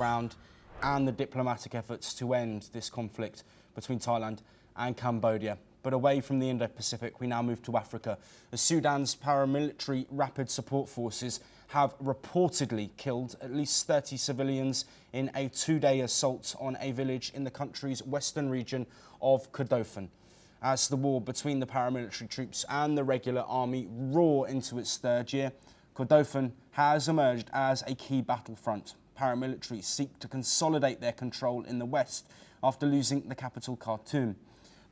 ground and the diplomatic efforts to end this conflict between Thailand and Cambodia. But away from the Indo-Pacific, we now move to Africa, as Sudan's paramilitary rapid support forces have reportedly killed at least 30 civilians in a two-day assault on a village in the country's western region of Kordofan. As the war between the paramilitary troops and the regular army roar into its third year, Kordofan has emerged as a key battlefront. Paramilitaries seek to consolidate their control in the west after losing the capital Khartoum.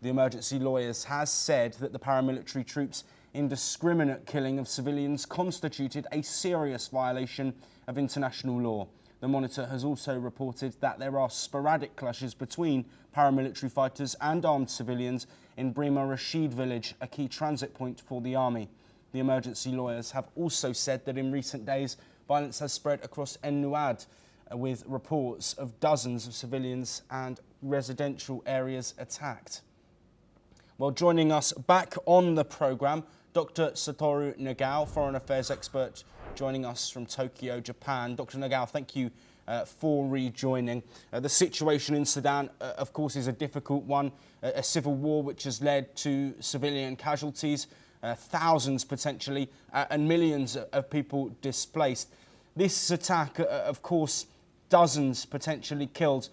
The emergency lawyers has said that the paramilitary troops' indiscriminate killing of civilians constituted a serious violation of international law. The Monitor has also reported that there are sporadic clashes between paramilitary fighters and armed civilians in Brima Rashid village, a key transit point for the army. The emergency lawyers have also said that in recent days, violence has spread across Nuad, with reports of dozens of civilians and residential areas attacked. Well, joining us back on the programme, Dr. Satoru Nagao, foreign affairs expert, joining us from Tokyo, Japan. Dr. Nagao, thank you for rejoining. The situation in Sudan, of course, is a difficult one, a civil war which has led to civilian casualties, thousands potentially, and millions of people displaced. This attack, of course, dozens potentially killed.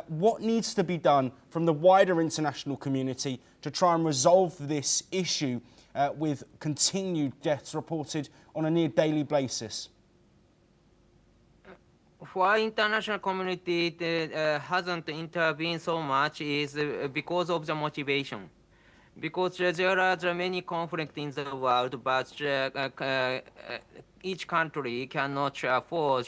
What needs to be done from the wider international community to try and resolve this issue with continued deaths reported on a near daily basis? Why international community hasn't intervened so much is because of the motivation. Because there are many conflicts in the world, but each country cannot afford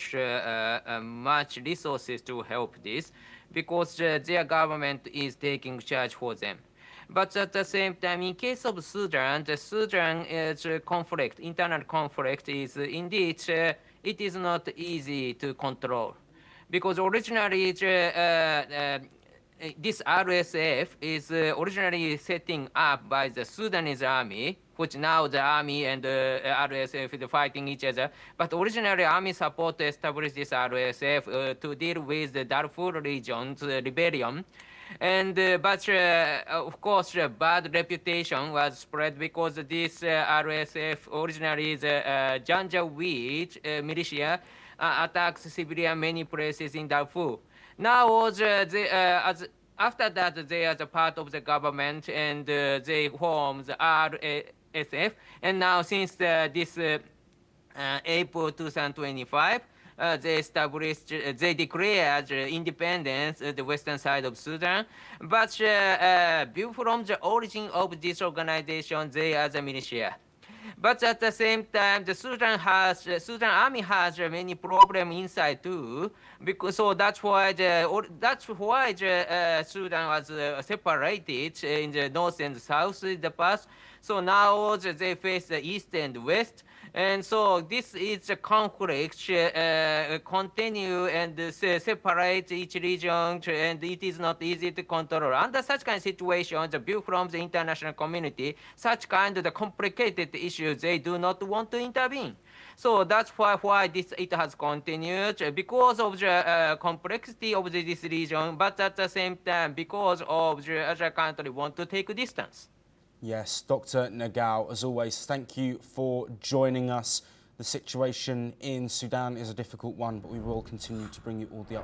much resources to help this, because their government is taking charge for them. But at the same time, in case of Sudan, the Sudan's conflict, internal conflict, is indeed, it is not easy to control. Because originally, this RSF is originally setting up by the Sudanese army, which now the army and RSF are fighting each other. But originally, army support established this RSF to deal with the Darfur region's rebellion. And but of course, bad reputation was spread because this RSF originally is Janjaweed militia attacks civilian many places in Darfur. Now, after that, they are the part of the government and they form the RSF. And now, since this April 2025, they declared independence the western side of Sudan. But from the origin of this organization, they are the militia. But at the same time, the Sudan army has many problems inside too, because so that's why Sudan was separated in the north and south in the past. So now they face the east and west, and so this is a conflict continue and separate each region, and it is not easy to control. Under such kind of situation, the view from the international community, such kind of the complicated issues, they do not want to intervene. So that's why it has continued, because of the complexity of this region, but at the same time, because of the other country want to take distance. Yes, Dr. Nagao, as always, thank you for joining us. The situation in Sudan is a difficult one, but we will continue to bring you all the updates.